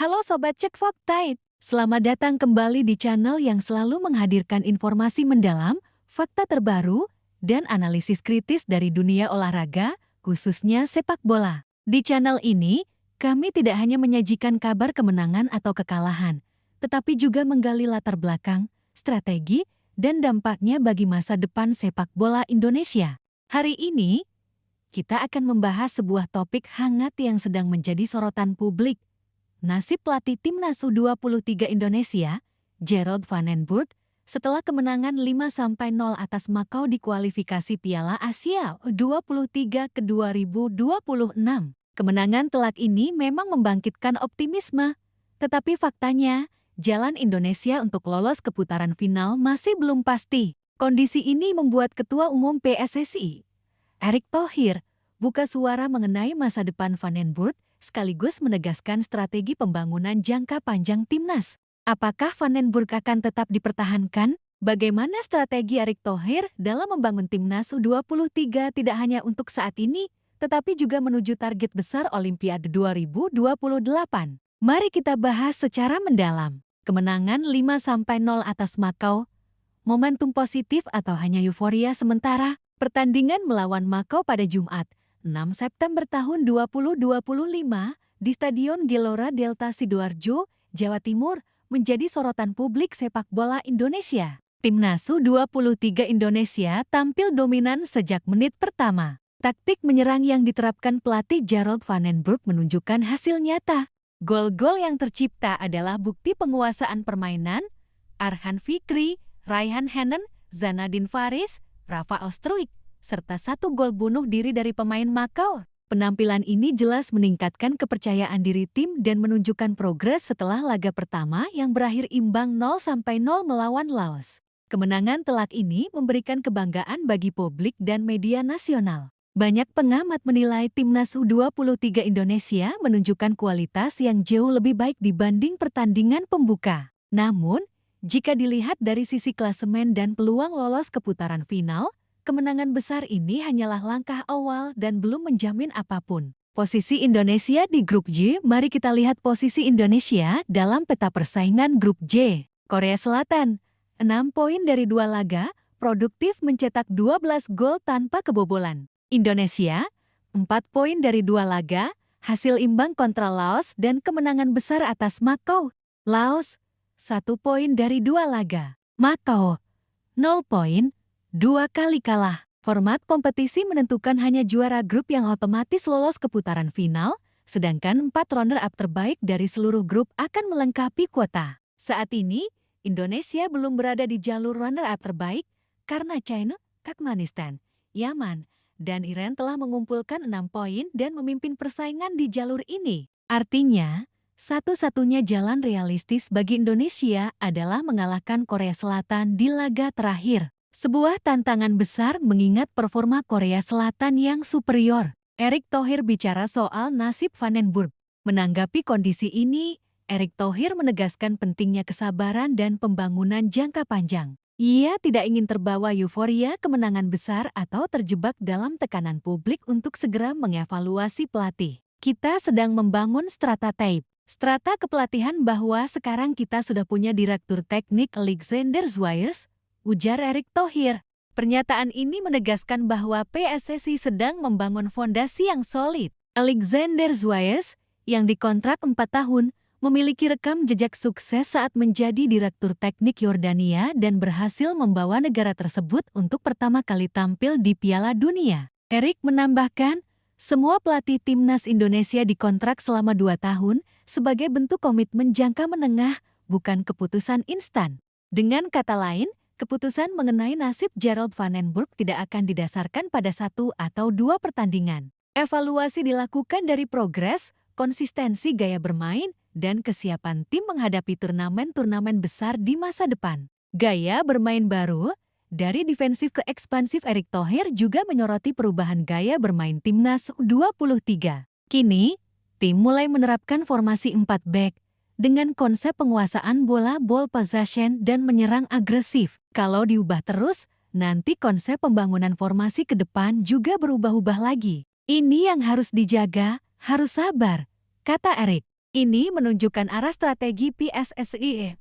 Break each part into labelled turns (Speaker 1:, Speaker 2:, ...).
Speaker 1: Halo Sobat Cek Faktaid, selamat datang kembali di channel yang selalu menghadirkan informasi mendalam, fakta terbaru, dan analisis kritis dari dunia olahraga, khususnya sepak bola. Di channel ini, kami tidak hanya menyajikan kabar kemenangan atau kekalahan, tetapi juga menggali latar belakang, strategi, dan dampaknya bagi masa depan sepak bola Indonesia. Hari ini, kita akan membahas sebuah topik hangat yang sedang menjadi sorotan publik. Nasib pelatih Timnas U23 Indonesia, Gerald Van den Burg, setelah kemenangan 5-0 atas Makau di kualifikasi Piala Asia U23 ke 2026. Kemenangan telak ini memang membangkitkan optimisme, tetapi faktanya, jalan Indonesia untuk lolos ke putaran final masih belum pasti. Kondisi ini membuat Ketua Umum PSSI, Erick Thohir, buka suara mengenai masa depan Van den Burg, sekaligus menegaskan strategi pembangunan jangka panjang Timnas. Apakah Van den Burg akan tetap dipertahankan? Bagaimana strategi Erick Thohir dalam membangun Timnas U23 tidak hanya untuk saat ini, tetapi juga menuju target besar Olimpiade 2028? Mari kita bahas secara mendalam. Kemenangan 5-0 atas Makau, momentum positif atau hanya euforia sementara? Pertandingan melawan Makau pada Jumat, 6 September tahun 2025 di Stadion Gelora Delta Sidoarjo, Jawa Timur, menjadi sorotan publik sepak bola Indonesia. Timnas U23 Indonesia tampil dominan sejak menit pertama. Taktik menyerang yang diterapkan pelatih Gerald Van den Burg menunjukkan hasil nyata. Gol-gol yang tercipta adalah bukti penguasaan permainan. Arhan Fikri, Raihan Hanen, Zanadin Faris, Rafael Struijk, serta 1 gol bunuh diri dari pemain Makau. Penampilan ini jelas meningkatkan kepercayaan diri tim dan menunjukkan progres setelah laga pertama yang berakhir imbang 0-0 melawan Laos. Kemenangan telak ini memberikan kebanggaan bagi publik dan media nasional. Banyak pengamat menilai Timnas U23 Indonesia menunjukkan kualitas yang jauh lebih baik dibanding pertandingan pembuka. Namun, jika dilihat dari sisi klasemen dan peluang lolos ke putaran final, kemenangan besar ini hanyalah langkah awal dan belum menjamin apapun. Posisi Indonesia di Grup J. Mari kita lihat posisi Indonesia dalam peta persaingan Grup J. Korea Selatan, 6 poin dari 2 laga, produktif mencetak 12 gol tanpa kebobolan. Indonesia, 4 poin dari 2 laga, hasil imbang kontra Laos dan kemenangan besar atas Makau. Laos, 1 poin dari 2 laga. Makau, 0 poin. 2 kali kalah. Format kompetisi menentukan hanya juara grup yang otomatis lolos ke putaran final, sedangkan 4 runner-up terbaik dari seluruh grup akan melengkapi kuota. Saat ini, Indonesia belum berada di jalur runner-up terbaik karena China, Turkmenistan, Yaman, dan Iran telah mengumpulkan 6 poin dan memimpin persaingan di jalur ini. Artinya, satu-satunya jalan realistis bagi Indonesia adalah mengalahkan Korea Selatan di laga terakhir. Sebuah tantangan besar mengingat performa Korea Selatan yang superior. Erick Thohir bicara soal nasib Van den Burg. Menanggapi kondisi ini, Erick Thohir menegaskan pentingnya kesabaran dan pembangunan jangka panjang. Ia tidak ingin terbawa euforia kemenangan besar atau terjebak dalam tekanan publik untuk segera mengevaluasi pelatih. Kita sedang membangun strata kepelatihan bahwa sekarang kita sudah punya direktur teknik Alexander Zwiers, ujar Erick Thohir. Pernyataan ini menegaskan bahwa PSSI sedang membangun fondasi yang solid. Alexander Zwiers, yang dikontrak 4 tahun, memiliki rekam jejak sukses saat menjadi direktur teknik Yordania dan berhasil membawa negara tersebut untuk pertama kali tampil di Piala Dunia. Erick menambahkan, semua pelatih Timnas Indonesia dikontrak selama 2 tahun sebagai bentuk komitmen jangka menengah, bukan keputusan instan. Dengan kata lain, keputusan mengenai nasib Gerald Van den Burg tidak akan didasarkan pada 1 atau 2 pertandingan. Evaluasi dilakukan dari progres, konsistensi gaya bermain, dan kesiapan tim menghadapi turnamen-turnamen besar di masa depan. Gaya bermain baru, dari defensif ke ekspansif. Erick Thohir juga menyoroti perubahan gaya bermain Timnas U23. Kini, tim mulai menerapkan formasi 4 back, dengan konsep penguasaan bola ball possession dan menyerang agresif. Kalau diubah terus, nanti konsep pembangunan formasi ke depan juga berubah-ubah lagi. Ini yang harus dijaga, harus sabar, kata Erick. Ini menunjukkan arah strategi PSSI,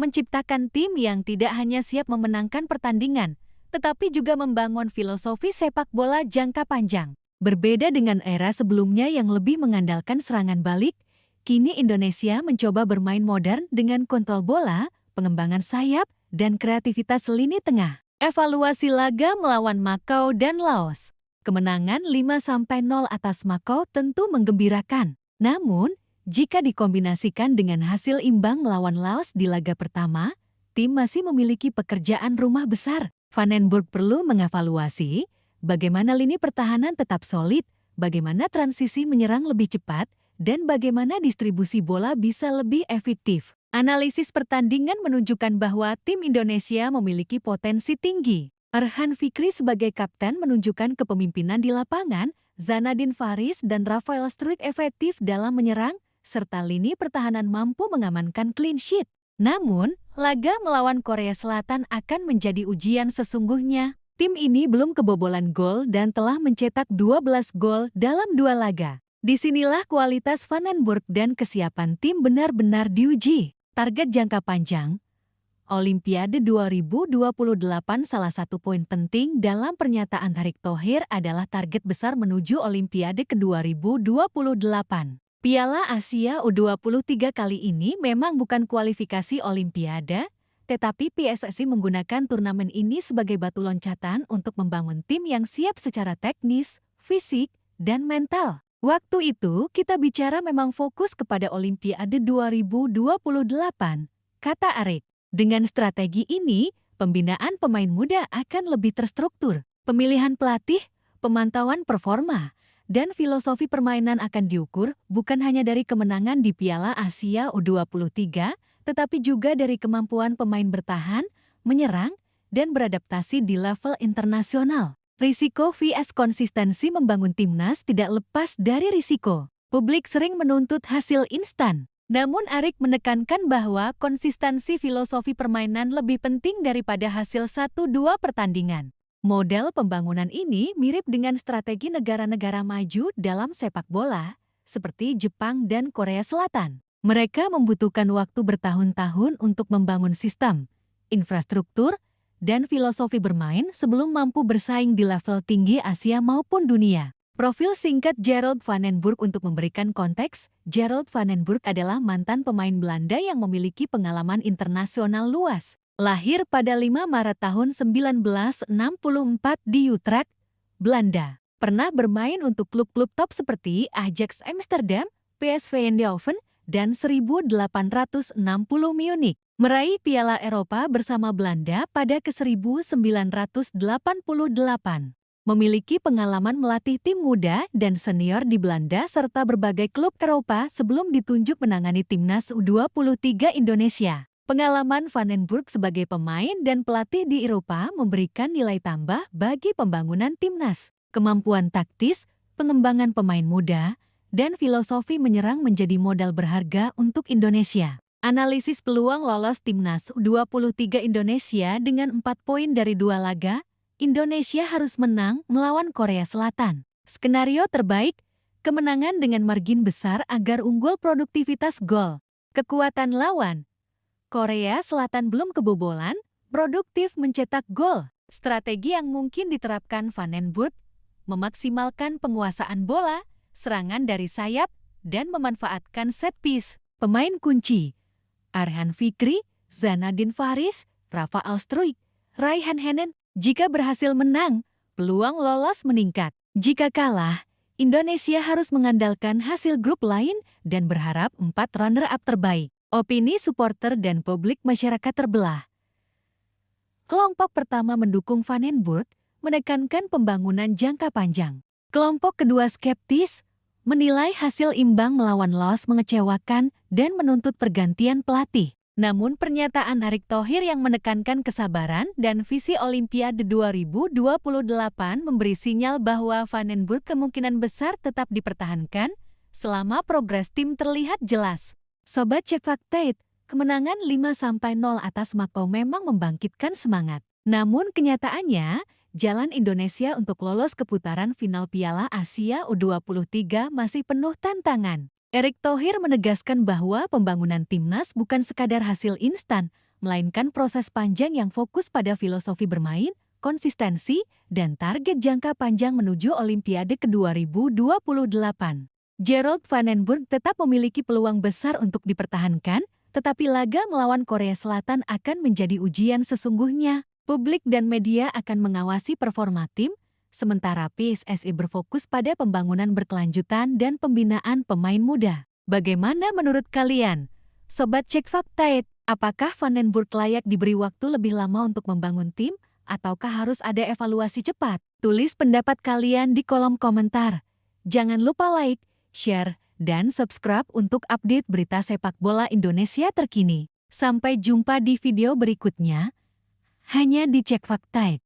Speaker 1: menciptakan tim yang tidak hanya siap memenangkan pertandingan, tetapi juga membangun filosofi sepak bola jangka panjang. Berbeda dengan era sebelumnya yang lebih mengandalkan serangan balik, kini Indonesia mencoba bermain modern dengan kontrol bola, pengembangan sayap, dan kreativitas lini tengah. Evaluasi laga melawan Makau dan Laos. Kemenangan 5-0 atas Makau tentu menggembirakan. Namun, jika dikombinasikan dengan hasil imbang melawan Laos di laga pertama, tim masih memiliki pekerjaan rumah besar. Van den Burg perlu mengevaluasi bagaimana lini pertahanan tetap solid, bagaimana transisi menyerang lebih cepat, dan bagaimana distribusi bola bisa lebih efektif. Analisis pertandingan menunjukkan bahwa tim Indonesia memiliki potensi tinggi. Arhan Fikri sebagai kapten menunjukkan kepemimpinan di lapangan, Zanadin Faris dan Rafael Struijk efektif dalam menyerang, serta lini pertahanan mampu mengamankan clean sheet. Namun, laga melawan Korea Selatan akan menjadi ujian sesungguhnya. Tim ini belum kebobolan gol dan telah mencetak 12 gol dalam 2 laga. Disinilah kualitas Van den Burg dan kesiapan tim benar-benar diuji. Target jangka panjang, Olimpiade 2028. Salah satu poin penting dalam pernyataan Erick Thohir adalah target besar menuju Olimpiade ke 2028. Piala Asia U23 kali ini memang bukan kualifikasi Olimpiade, tetapi PSSI menggunakan turnamen ini sebagai batu loncatan untuk membangun tim yang siap secara teknis, fisik, dan mental. Waktu itu kita bicara memang fokus kepada Olimpiade 2028, kata Erick. Dengan strategi ini, pembinaan pemain muda akan lebih terstruktur. Pemilihan pelatih, pemantauan performa, dan filosofi permainan akan diukur bukan hanya dari kemenangan di Piala Asia U23, tetapi juga dari kemampuan pemain bertahan, menyerang, dan beradaptasi di level internasional. Risiko vs konsistensi membangun timnas tidak lepas dari risiko. Publik sering menuntut hasil instan. Namun Erick menekankan bahwa konsistensi filosofi permainan lebih penting daripada hasil 1-2 pertandingan. Model pembangunan ini mirip dengan strategi negara-negara maju dalam sepak bola, seperti Jepang dan Korea Selatan. Mereka membutuhkan waktu bertahun-tahun untuk membangun sistem, infrastruktur, dan filosofi bermain sebelum mampu bersaing di level tinggi Asia maupun dunia. Profil singkat Gerald Van den Burg. Untuk memberikan konteks, Gerald Van den Burg adalah mantan pemain Belanda yang memiliki pengalaman internasional luas. Lahir pada 5 Maret tahun 1964 di Utrecht, Belanda. Pernah bermain untuk klub-klub top seperti Ajax Amsterdam, PSV Eindhoven, dan 1860 Munich. Meraih Piala Eropa bersama Belanda pada ke-1988. Memiliki pengalaman melatih tim muda dan senior di Belanda serta berbagai klub Eropa sebelum ditunjuk menangani timnas U23 Indonesia. Pengalaman Van den Burg sebagai pemain dan pelatih di Eropa memberikan nilai tambah bagi pembangunan timnas. Kemampuan taktis, pengembangan pemain muda, dan filosofi menyerang menjadi modal berharga untuk Indonesia. Analisis peluang lolos timnas U23 Indonesia dengan 4 poin dari 2 laga, Indonesia harus menang melawan Korea Selatan. Skenario terbaik, kemenangan dengan margin besar agar unggul produktivitas gol. Kekuatan lawan, Korea Selatan belum kebobolan, produktif mencetak gol. Strategi yang mungkin diterapkan Van den Burg, memaksimalkan penguasaan bola, serangan dari sayap, dan memanfaatkan set piece. Pemain kunci, Arhan Fikri, Zanadin Faris, Rafael Struijk, Raihan Henen. Jika berhasil menang, peluang lolos meningkat. Jika kalah, Indonesia harus mengandalkan hasil grup lain dan berharap 4 runner-up terbaik. Opini supporter dan publik masyarakat terbelah. Kelompok pertama mendukung Van den Burg, menekankan pembangunan jangka panjang. Kelompok kedua skeptis, menilai hasil imbang melawan Laos mengecewakan dan menuntut pergantian pelatih. Namun pernyataan Erick Thohir yang menekankan kesabaran dan visi Olimpiade 2028 memberi sinyal bahwa Van den Burg kemungkinan besar tetap dipertahankan selama progres tim terlihat jelas. Sobat Cek Fakta, kemenangan 5-0 atas Makau memang membangkitkan semangat. Namun kenyataannya, jalan Indonesia untuk lolos ke putaran final Piala Asia U23 masih penuh tantangan. Erick Thohir menegaskan bahwa pembangunan timnas bukan sekadar hasil instan, melainkan proses panjang yang fokus pada filosofi bermain, konsistensi, dan target jangka panjang menuju Olimpiade ke-2028. Gerald Van den Burg tetap memiliki peluang besar untuk dipertahankan, tetapi laga melawan Korea Selatan akan menjadi ujian sesungguhnya. Publik dan media akan mengawasi performa tim, sementara PSSI berfokus pada pembangunan berkelanjutan dan pembinaan pemain muda. Bagaimana menurut kalian? Sobat Cek Fakta, apakah Van den Burg layak diberi waktu lebih lama untuk membangun tim, ataukah harus ada evaluasi cepat? Tulis pendapat kalian di kolom komentar. Jangan lupa like, share, dan subscribe untuk update berita sepak bola Indonesia terkini. Sampai jumpa di video berikutnya, hanya di Cek Fakta.